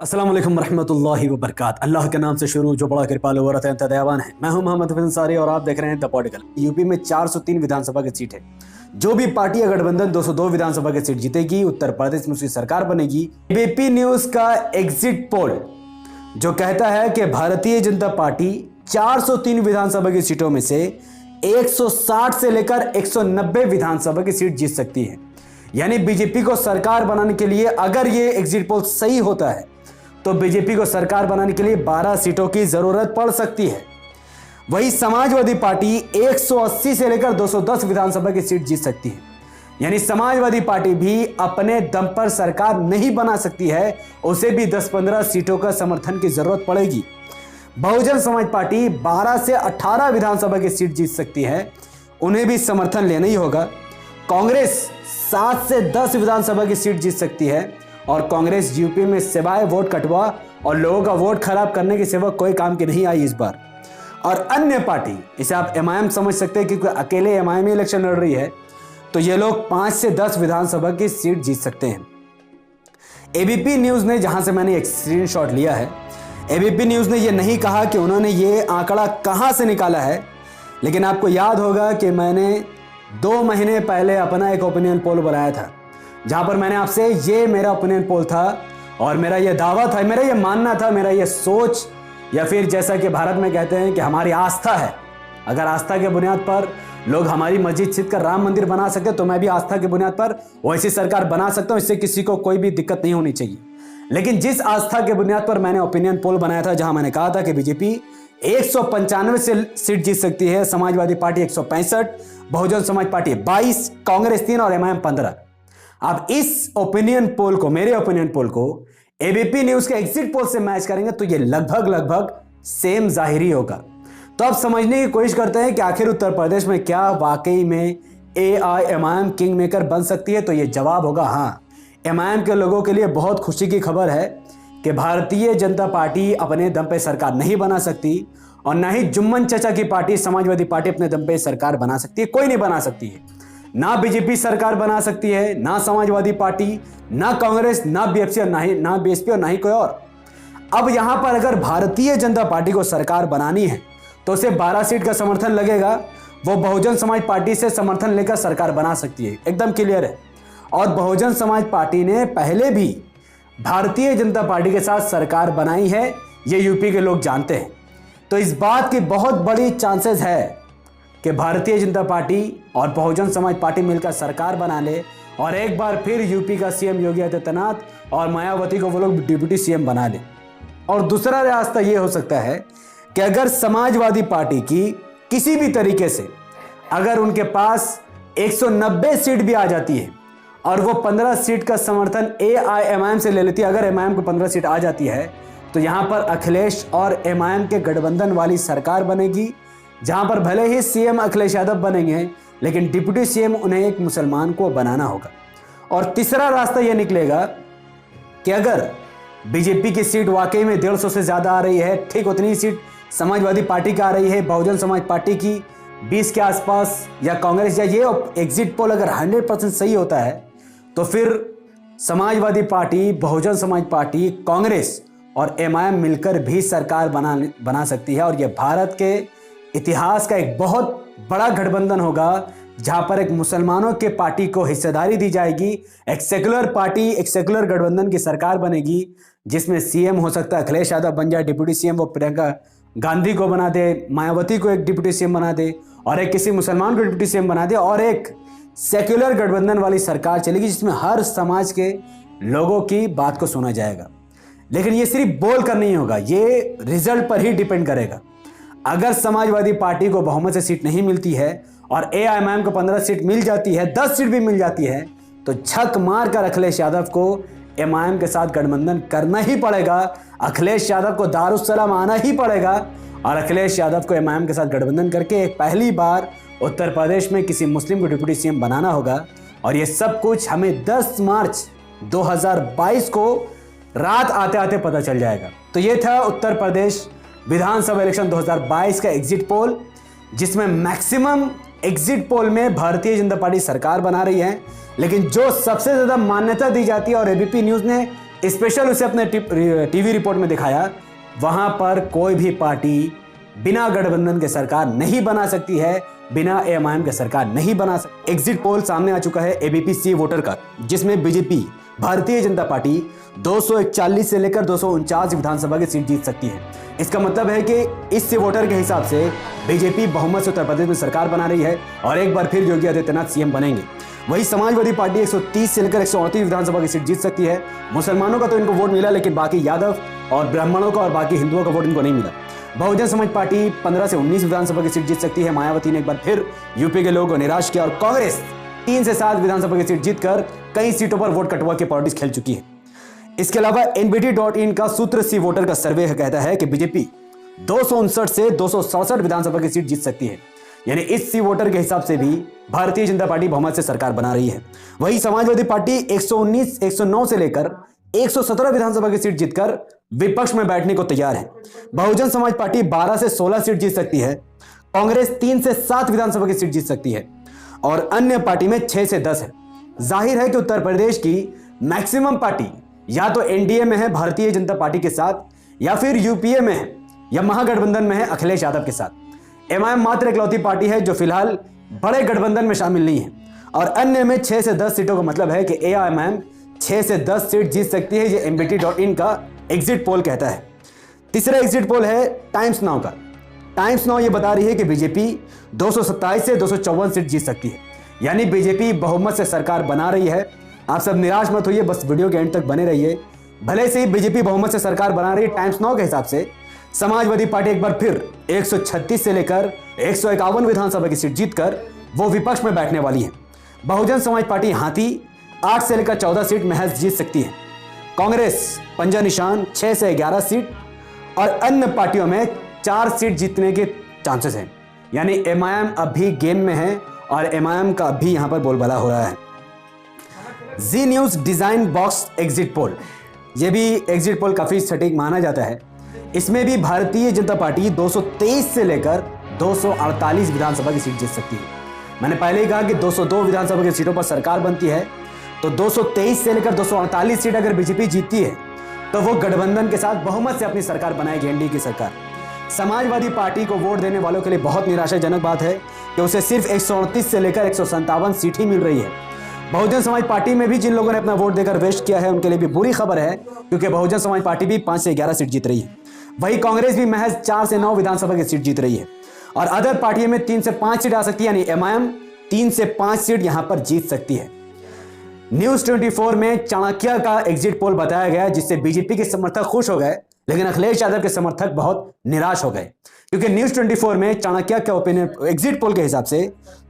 अस्सलाम वालेकुम रहमतुल्लाहि व बरकात। अल्लाह के नाम से शुरू जो बड़ा कृपालु और अत्यंत दयावान है। मैं हूं मोहम्मद अंसारी और आप देख रहे हैं द पॉलिटिकल। यूपी में 403 विधानसभा की सीट है। जो भी पार्टी या गठबंधन 202 विधानसभा की सीट जीतेगी, उत्तर प्रदेश में उसकी सरकार बनेगी। एबीपी न्यूज का एग्जिट पोल जो कहता है कि भारतीय जनता पार्टी 403 विधानसभा की सीटों में से 160 से लेकर 190 विधानसभा की सीट जीत सकती है। यानी बीजेपी को सरकार बनाने के लिए अगर ये एग्जिट पोल सही होता है तो बीजेपी को सरकार बनाने के लिए 12 सीटों की जरूरत पड़ सकती है। वही समाजवादी पार्टी 180 से लेकर 210 विधानसभा की सीट जीत सकती है। यानी समाजवादी पार्टी भी अपने दम पर सरकार नहीं बना सकती है, उसे भी 10-15 सीटों का समर्थन की जरूरत पड़ेगी। बहुजन समाज पार्टी 12 से 18 विधानसभा की सीट जीत सकती है, उन्हें भी समर्थन लेना ही होगा। कांग्रेस 7 से 10 विधानसभा की सीट जीत सकती है और कांग्रेस यूपी में सिवाय वोट कटवा और लोगों का वोट खराब करने के सिवा कोई काम की नहीं आई इस बार। और अन्य पार्टी, इसे आप एमआईएम समझ सकते हैं क्योंकि अकेले एमआईएम इलेक्शन लड़ रही है, तो ये लोग 5 से 10 विधानसभा की सीट जीत सकते हैं। एबीपी न्यूज ने, जहां से मैंने एक स्क्रीनशॉट लिया है, एबीपी न्यूज ने यह नहीं कहा कि उन्होंने ये आंकड़ा कहां से निकाला है, लेकिन आपको याद होगा कि मैंने 2 महीने पहले अपना एक ओपिनियन पोल बनाया था, जहां पर मैंने आपसे, ये मेरा ओपिनियन पोल था और मेरा ये दावा था, मेरा ये मानना था, मेरा ये सोच, या फिर जैसा कि भारत में कहते हैं कि हमारी आस्था है। अगर आस्था के बुनियाद पर लोग हमारी मस्जिद छीन कर राम मंदिर बना सकते तो मैं भी आस्था के बुनियाद पर वैसी सरकार बना सकता हूं, इससे किसी को कोई भी दिक्कत नहीं होनी चाहिए। लेकिन जिस आस्था के बुनियाद पर मैंने ओपिनियन पोल बनाया था, जहां मैंने कहा था कि बीजेपी 195 से सीट जीत सकती है, समाजवादी पार्टी 165, बहुजन समाज पार्टी 22, कांग्रेस 3 और एमआईएम 15। आप इस ओपिनियन पोल को, मेरे ओपिनियन पोल को एबीपी न्यूज के एग्जिट पोल से मैच करेंगे तो ये लगभग सेम जाहिरी होगा। तो आप समझने की कोशिश करते हैं कि आखिर उत्तर प्रदेश में क्या वाकई में एआईएमआईएम किंग मेकर बन सकती है, तो ये जवाब होगा हाँ। एमआईएम के लोगों के लिए बहुत खुशी की खबर है कि भारतीय जनता पार्टी अपने दम पे सरकार नहीं बना सकती और ना ही जुम्मन चचा की पार्टी समाजवादी पार्टी अपने दम पे सरकार बना सकती है। कोई नहीं बना सकती है। ना बीजेपी सरकार बना सकती है, ना समाजवादी पार्टी, ना कांग्रेस, ना बीएसपी और ना बीएसपी और ना ही कोई और। अब यहां पर अगर भारतीय जनता पार्टी को सरकार बनानी है तो उसे 12 सीट का समर्थन लगेगा। वो बहुजन समाज पार्टी से समर्थन लेकर सरकार बना सकती है, एकदम क्लियर है। और बहुजन समाज पार्टी ने पहले भी भारतीय जनता पार्टी के साथ सरकार बनाई है, ये यूपी के लोग जानते हैं। तो इस बात की बहुत बड़ी चांसेस है कि भारतीय जनता पार्टी और बहुजन समाज पार्टी मिलकर सरकार बना ले और एक बार फिर यूपी का सीएम योगी आदित्यनाथ और मायावती को वो लोग डिप्टी सीएम बना ले। और दूसरा रास्ता ये हो सकता है कि अगर समाजवादी पार्टी की किसी भी तरीके से अगर उनके पास 190 सीट भी आ जाती है और वो 15 सीट का समर्थन एआईएमआईएम से ले लेती है, अगर एमआईएम को 15 सीट आ जाती है तो यहां पर अखिलेश और एमआईएम के गठबंधन वाली सरकार बनेगी, जहां पर भले ही सीएम अखिलेश यादव बनेंगे लेकिन डिप्टी सीएम उन्हें एक मुसलमान को बनाना होगा। और तीसरा रास्ता यह निकलेगा कि अगर बीजेपी की सीट वाकई में 150 से ज्यादा आ रही है, ठीक उतनी ही सीट समाजवादी पार्टी का आ रही है, बहुजन समाज पार्टी की 20 के आसपास, या कांग्रेस, या ये एग्जिट पोल अगर 100% सही होता है तो फिर समाजवादी पार्टी, बहुजन समाज पार्टी, कांग्रेस और एमआईएम मिलकर भी सरकार बना सकती है। और यह भारत के इतिहास का एक बहुत बड़ा गठबंधन होगा, जहां पर एक मुसलमानों के पार्टी को हिस्सेदारी दी जाएगी, एक सेकुलर पार्टी, एक सेकुलर गठबंधन की सरकार बनेगी, जिसमें सीएम हो सकता है अखिलेश यादव बन जाए, डिप्टी सीएम वो प्रियंका गांधी को बना दे, मायावती को एक डिप्टी सीएम बना दे और एक किसी मुसलमान को डिप्टी सीएम बना दे, और एक सेक्युलर गठबंधन वाली सरकार चलेगी जिसमें हर समाज के लोगों की बात को सुना जाएगा। लेकिन ये सिर्फ बोल कर नहीं होगा, ये रिजल्ट पर ही डिपेंड करेगा। अगर समाजवादी पार्टी को बहुमत से सीट नहीं मिलती है और एआईएमआईएम को 15 सीट मिल जाती है, 10 सीट भी मिल जाती है, तो छक मार कर अखिलेश यादव को एमआईएम के साथ गठबंधन करना ही पड़ेगा। अखिलेश यादव को दारुस्सलाम आना ही पड़ेगा और अखिलेश यादव को एमआईएम के साथ गठबंधन करके पहली बार उत्तर प्रदेश में किसी मुस्लिम को डिप्टी सीएम बनाना होगा। और ये सब कुछ हमें 10 मार्च 2022 को रात आते आते पता चल जाएगा। तो ये था उत्तर प्रदेश विधानसभा इलेक्शन 2022 का एग्जिट पोल, जिसमें मैक्सिमम एग्जिट पोल में भारतीय जनता पार्टी सरकार बना रही है। लेकिन जो सबसे ज्यादा मान्यता दी जाती है और एबीपी न्यूज ने स्पेशल उसे अपने टीवी रिपोर्ट में दिखाया, वहां पर कोई भी पार्टी बिना गठबंधन के सरकार नहीं बना सकती है, बिना एएमआईएम के सरकार नहीं बना सकती। एग्जिट पोल सामने आ चुका है एबीपी वोटर का, जिसमें बीजेपी भारतीय जनता पार्टी 241 से लेकर 249 विधानसभा की सीट जीत सकती है। इसका मतलब है कि इस वोटर के हिसाब से बीजेपी बहुमत से उत्तर प्रदेश में सरकार बना रही है और एक बार फिर योगी आदित्यनाथ सीएम बनेंगे। वही समाजवादी पार्टी 130 से लेकर 138 विधानसभा की सीट जीत सकती है। मुसलमानों का तो इनको वोट मिला, लेकिन बाकी यादव और ब्राह्मणों का और बाकी हिंदुओं का वोट इनको नहीं मिला। बहुजन समाज पार्टी 15 से 19 विधानसभा की सीट जीत सकती है। मायावती ने एक बार फिर यूपी के लोगों को निराश किया और कांग्रेस 3 से 7 विधानसभा की सीट जीतकर कई सीटों पर वोट कटवा के पॉलिटिक्स खेल चुकी है। इसके अलावा nbt.in का सूत्र सी वोटर का सर्वे कहता है कि बीजेपी 259 से 267 विधानसभा की सीट जीत सकती है। यानी इस सी वोटर के हिसाब से भी भारतीय जनता पार्टी बहुमत से सरकार बना रही है। वही समाजवादी पार्टी 119, 109 से लेकर 117 विधानसभा की सीट जीतकर विपक्ष में बैठने को तैयार है। बहुजन समाज पार्टी 12 से 16 सीट जीत सकती है। कांग्रेस 3 से 7 विधानसभा की सीट जीत सकती है और अन्य पार्टी में 6 से 10 है। जाहिर है कि उत्तर प्रदेश की मैक्सिमम पार्टी या तो एनडीए में है भारतीय जनता पार्टी के साथ, या फिर यूपीए में है, या महागठबंधन में है अखिलेश यादव के साथ। एमआईएम मात्र इकलौती पार्टी है जो फिलहाल बड़े गठबंधन में शामिल नहीं है और अन्य में 6 से 10 सीटों का मतलब है कि एआईएमआईएम 6 से 10 सीट जीत सकती है। ये nbt.in का एग्जिट पोल कहता है। तीसरा एग्जिट पोल है टाइम्स नाउ का। टाइम्स नाउ ये बता रही है कि बीजेपी 227 से 254 सीट जीत सकती है। यानी बीजेपी बहुमत से सरकार बना रही है। आप सब निराश मत होइए, बस वीडियो के एंड तक बने रहिए। भले से ही बीजेपी बहुमत से सरकार बना रही है, टाइम्स नाउ के हिसाब से समाजवादी पार्टी एक बार फिर 136 से लेकर 151 विधानसभा की सीट जीतकर वो विपक्ष में बैठने वाली है। बहुजन समाज पार्टी हाथी 8 से लेकर 14 सीट महज जीत सकती है। कांग्रेस पंजा निशान 6 से 11 सीट और अन्य पार्टियों में 4 सीट जीतने के चांसेस हैं। यानी एमआईएम अब भी गेम में है और एमआईएम का भी यहां पर बोलबाला हो रहा है। Zee news design box exit poll, यह भी एग्जिट पोल काफी सटीक माना जाता है। इसमें भी भारतीय जनता पार्टी 223 से लेकर 248 विधानसभा की सीट जीत सकती है। मैंने पहले ही कहा कि 202 विधानसभा की सीटों पर सरकार बनती है, तो 223 से लेकर 248 सीट अगर बीजेपी जीतती है तो वो गठबंधन के साथ बहुमत से अपनी सरकार बनाएगी, एनडीए की सरकार। समाजवादी पार्टी को वोट देने वालों के लिए बहुत निराशाजनक बात है कि उसे सिर्फ 138 से लेकर 157 सीट ही मिल रही है। बहुजन समाज पार्टी में भी जिन लोगों ने अपना वोट देकर वेस्ट किया है उनके लिए भी बुरी खबर है, क्योंकि बहुजन समाज पार्टी भी 5 से 11 सीट जीत रही है। वही कांग्रेस भी महज 4 से 9 विधानसभा की सीट जीत रही है और अदर पार्टियों में 3 से 5 सीट आ सकती है। यानी एमआईएम 3 से 5 सीट यहां पर जीत सकती है। न्यूज 24 में चाणक्य का एग्जिट पोल बताया गया, जिससे बीजेपी के समर्थक खुश हो गए, लेकिन अखिलेश यादव के समर्थक बहुत निराश हो गए, क्योंकि न्यूज 24 में चाणक्य के ओपिनियन एग्जिट पोल के हिसाब से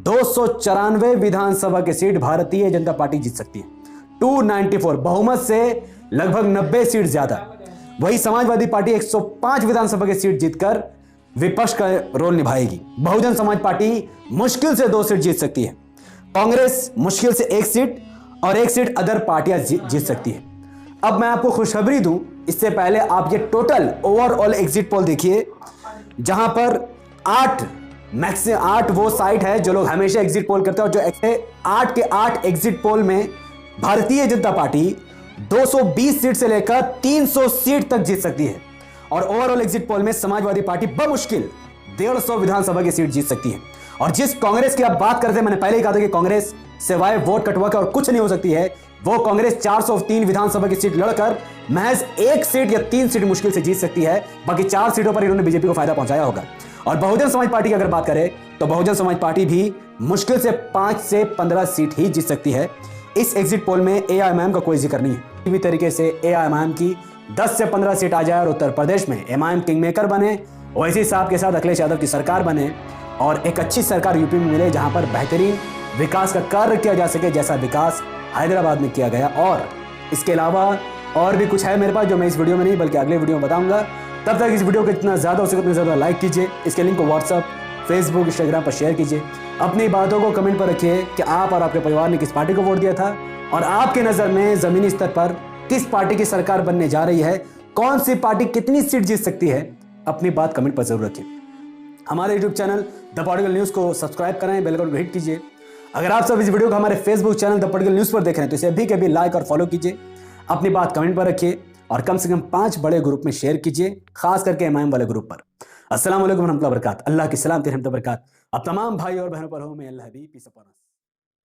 294 विधानसभा की सीट भारतीय जनता पार्टी जीत सकती है। 294 बहुमत से लगभग 90 सीट ज्यादा। वही समाजवादी पार्टी 105 विधानसभा की सीट जीतकर विपक्ष का रोल निभाएगी। बहुजन समाज पार्टी मुश्किल से 2 सीट जीत सकती है। कांग्रेस मुश्किल से 1 सीट और 1 सीट अदर पार्टियां जीत सकती है। अब मैं आपको खुशखबरी दूं, इससे पहले आप ये टोटल ओवरऑल एग्जिट पोल देखिए, जहां पर 8 वो साइट है जो लोग हमेशा एग्जिट पोल करते हैं और जो 8 के 8 एग्जिट पोल में भारतीय जनता पार्टी 220 सीट से लेकर 300 सीट तक जीत सकती है और ओवरऑल एग्जिट पोल में समाजवादी पार्टी बमुश्किल 150 विधानसभा की सीट जीत सकती है। और जिस कांग्रेस की आप बात करते हैं, मैंने पहले ही कहा था कि कांग्रेस सिवाय वोट कटवा के और कुछ नहीं हो सकती है। वो कांग्रेस 403 विधानसभा की सीट लड़कर महज 1 सीट या 3 सीट मुश्किल से जीत सकती है। बाकी 4 सीटों पर इन्होंने बीजेपी को फायदा पहुंचाया होगा। और बहुजन समाज पार्टी की अगर बात करें तो बहुजन समाज पार्टी भी मुश्किल से 5 से 15 सीट ही जीत सकती है। इस एग्जिट पोल में एआईएमआईएम का कोई जिक्र नहीं है। किसी भी तरीके से एआईएमआईएम की 10 से 15 सीट आ जाए और उत्तर प्रदेश में एमआईएम किंग मेकर बने, ओवैसी साहब के साथ अखिलेश यादव की सरकार बने और एक अच्छी सरकार यूपी में मिले, जहां पर बेहतरीन विकास का कार्य किया जा सके, जैसा विकास हैदराबाद में किया गया। और इसके अलावा और भी कुछ है मेरे पास, जो मैं इस वीडियो में नहीं बल्कि अगले वीडियो में बताऊंगा। तब तक इस वीडियो को जितना ज़्यादा हो सके उतना ज़्यादा लाइक कीजिए। इसके लिंक को व्हाट्सअप, फेसबुक, इंस्टाग्राम पर शेयर कीजिए। अपनी बातों को कमेंट पर रखिए कि आप और आपके परिवार ने किस पार्टी को वोट दिया था और आपके नज़र में ज़मीनी स्तर पर किस पार्टी की सरकार बनने जा रही है, कौन सी पार्टी कितनी सीट जीत सकती है। अपनी बात कमेंट पर जरूर रखिए। हमारे YouTube channel the political news को सब्सक्राइब करें, बेल आइकन को हिट कीजिए। अगर आप सब इस वीडियो को हमारे Facebook channel the political news पर देख रहे हैं तो इसे अभी के अभी लाइक और फॉलो कीजिए। अपनी बात कमेंट पर रखिए और कम से कम 5 बड़े ग्रुप में शेयर कीजिए, खास करके इमाम वाले ग्रुप पर। अस्सलाम वालेकुम रहमतुल्लाहि व बरकात। अल्लाह की सलामती रहमत व बरकात अब तमाम भाई और बहनों पर हो। मैं अल्लाह हबीब पीस अपॉन अस।